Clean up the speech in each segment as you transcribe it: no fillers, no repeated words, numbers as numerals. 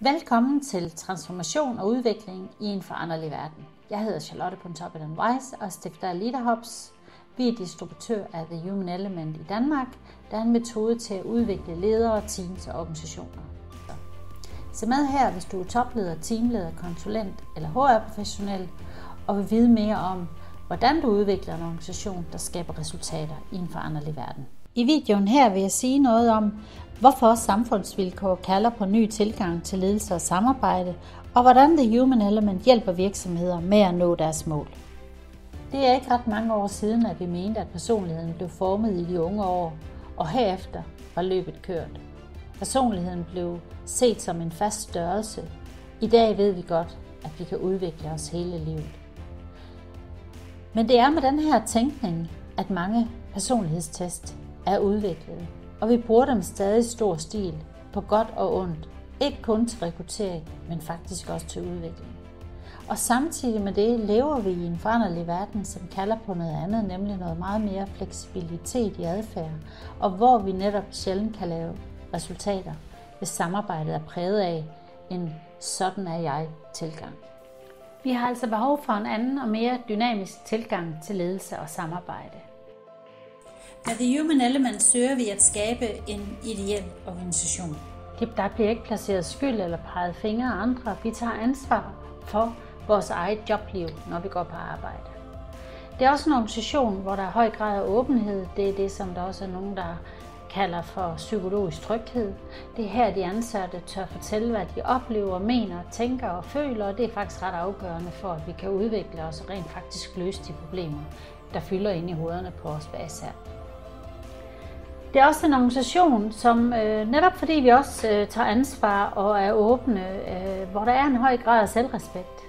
Velkommen til Transformation og Udvikling i en foranderlig verden. Jeg hedder Charlotte Pontoppidan Weiss og stifter af LeaderHubs. Vi er distributør af The Human Element i Danmark, der er en metode til at udvikle ledere, teams og organisationer. Se med her, hvis du er topleder, teamleder, konsulent eller HR-professionel og vil vide mere om, hvordan du udvikler en organisation, der skaber resultater i en foranderlig verden. I videoen her vil jeg sige noget om, hvorfor samfundsvilkår kalder på ny tilgang til ledelse og samarbejde, og hvordan The Human Element hjælper virksomheder med at nå deres mål. Det er ikke ret mange år siden, at vi mente, at personligheden blev formet i de unge år, og herefter var løbet kørt. Personligheden blev set som en fast størrelse. I dag ved vi godt, at vi kan udvikle os hele livet. Men det er med den her tænkning, at mange personlighedstest er udviklet, og vi bruger dem stadig i stor stil, på godt og ondt, ikke kun til rekruttering, men faktisk også til udvikling. Og samtidig med det lever vi i en foranderlig verden, som kalder på noget andet, nemlig noget meget mere fleksibilitet i adfærd, og hvor vi netop sjældent kan lave resultater, hvis samarbejdet er præget af en sådan er jeg tilgang. Vi har altså behov for en anden og mere dynamisk tilgang til ledelse og samarbejde. Med The Human Element søger vi at skabe en ideel organisation. Der bliver ikke placeret skyld eller peget fingre af andre. Vi tager ansvar for vores eget jobliv, når vi går på arbejde. Det er også en organisation, hvor der er høj grad af åbenhed. Det er det, som der også er nogen, der kalder for psykologisk tryghed. Det er her, de ansatte tør fortælle, hvad de oplever, mener, tænker og føler, og det er faktisk ret afgørende for, at vi kan udvikle os og rent faktisk løse de problemer, der fylder ind i hovederne på os hver især. Det er også en organisation, som netop fordi vi også tager ansvar og er åbne, hvor der er en høj grad af selvrespekt.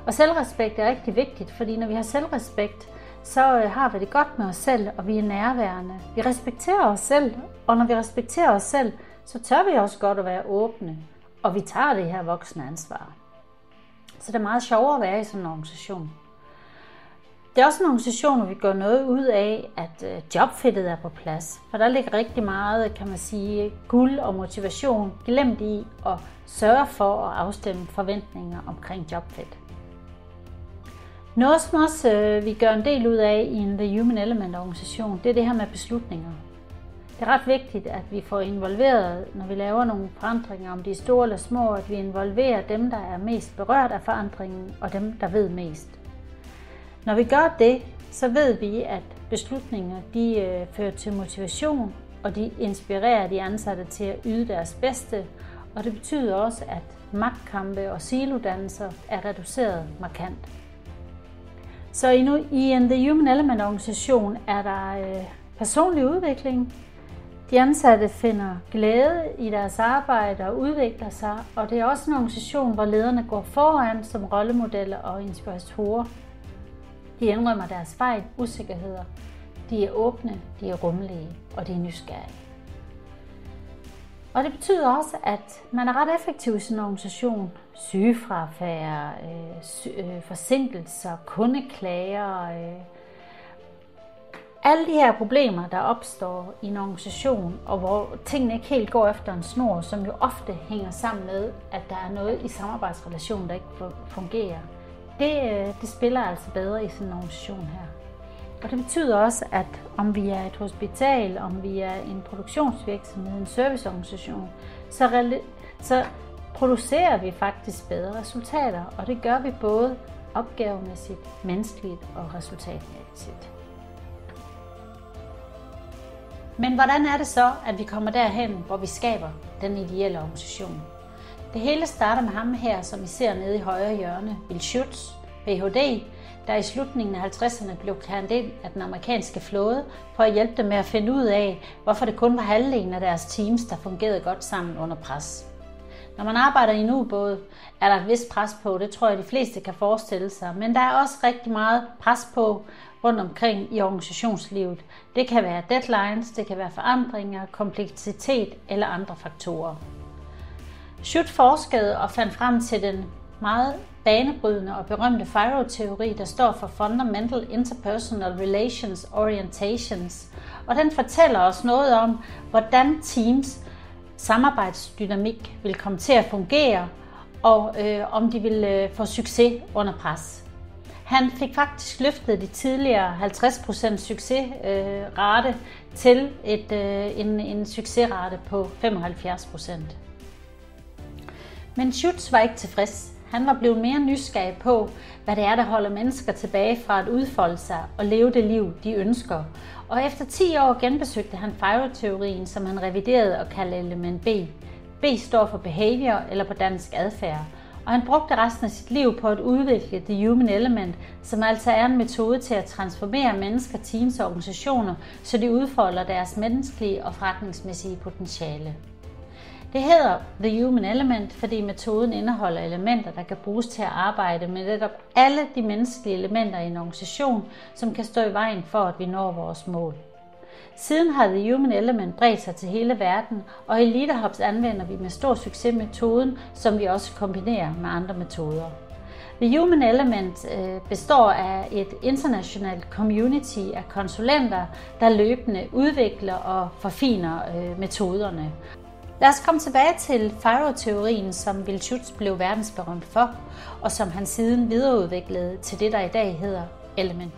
Og selvrespekt er rigtig vigtigt, fordi når vi har selvrespekt, så har vi det godt med os selv, og vi er nærværende. Vi respekterer os selv, og når vi respekterer os selv, så tør vi også godt at være åbne, og vi tager det her voksne ansvar. Så det er meget sjovere at være i sådan en organisation. Det er også en organisation, hvor vi gør noget ud af, at jobfittet er på plads. For der ligger rigtig meget, kan man sige, guld og motivation glemt i at sørge for at afstemme forventninger omkring jobfit. Noget, som også vi gør en del ud af i en The Human Element organisation, det er det her med beslutninger. Det er ret vigtigt, at vi får involveret, når vi laver nogle forandringer, om de er store eller små, at vi involverer dem, der er mest berørt af forandringen, og dem, der ved mest. Når vi gør det, så ved vi, at beslutninger de fører til motivation, og de inspirerer de ansatte til at yde deres bedste, og det betyder også, at magtkampe og silodannelser er reduceret markant. Så i en The Human Element organisation er der personlig udvikling. De ansatte finder glæde i deres arbejde og udvikler sig, og det er også en organisation, hvor lederne går foran som rollemodeller og inspiratorer. De indrømmer deres fejl, usikkerheder. De er åbne, de er rummelige, og de er nysgerrige. Og det betyder også, at man er ret effektiv i sin organisation. Sygefravær, forsinkelser, kundeklager. Alle de her problemer, der opstår i en organisation, og hvor tingene ikke helt går efter en snor, som jo ofte hænger sammen med, at der er noget i samarbejdsrelationen, der ikke fungerer. Det spiller altså bedre i sådan en organisation her. Og det betyder også, at om vi er et hospital, om vi er en produktionsvirksomhed, en serviceorganisation, så producerer vi faktisk bedre resultater. Og det gør vi både opgavemæssigt, menneskeligt og resultatmæssigt. Men hvordan er det så, at vi kommer derhen, hvor vi skaber den ideelle organisation? Det hele starter med ham her, som I ser nede i højre hjørne, Bill Schutz, Ph.D., der i slutningen af 50'erne blev kaldt ind af den amerikanske flåde for at hjælpe dem med at finde ud af, hvorfor det kun var halvdelen af deres teams, der fungerede godt sammen under pres. Når man arbejder i en ubåd, er der et vist pres på, det tror jeg de fleste kan forestille sig, men der er også rigtig meget pres på rundt omkring i organisationslivet. Det kan være deadlines, det kan være forandringer, kompleksitet eller andre faktorer. Schutz forskede og fandt frem til den meget banebrydende og berømte FIRO-teori, der står for Fundamental Interpersonal Relations Orientations, og den fortæller os noget om, hvordan teams samarbejdsdynamik vil komme til at fungere, og om de vil få succes under pres. Han fik faktisk løftet de tidligere 50% succesrate til en succesrate på 75%. Men Schutz var ikke tilfreds. Han var blevet mere nysgerrig på, hvad det er, der holder mennesker tilbage fra at udfolde sig og leve det liv, de ønsker. Og efter 10 år genbesøgte han FIRE-teorien, som han reviderede og kaldte element B. B står for behavior, eller på dansk adfærd. Og han brugte resten af sit liv på at udvikle The Human Element, som altså er en metode til at transformere mennesker, teams og organisationer, så de udfolder deres menneskelige og forretningsmæssige potentiale. Det hedder The Human Element, fordi metoden indeholder elementer, der kan bruges til at arbejde med netop alle de menneskelige elementer i en organisation, som kan stå i vejen for, at vi når vores mål. Siden har The Human Element bredt sig til hele verden, og i LeaderHubs anvender vi med stor succes metoden, som vi også kombinerer med andre metoder. The Human Element består af et internationalt community af konsulenter, der løbende udvikler og forfiner metoderne. Lad os komme tilbage til FIRE-teorien, som Will Schutz blev verdensberømt for, og som han siden videreudviklede til det, der i dag hedder Element.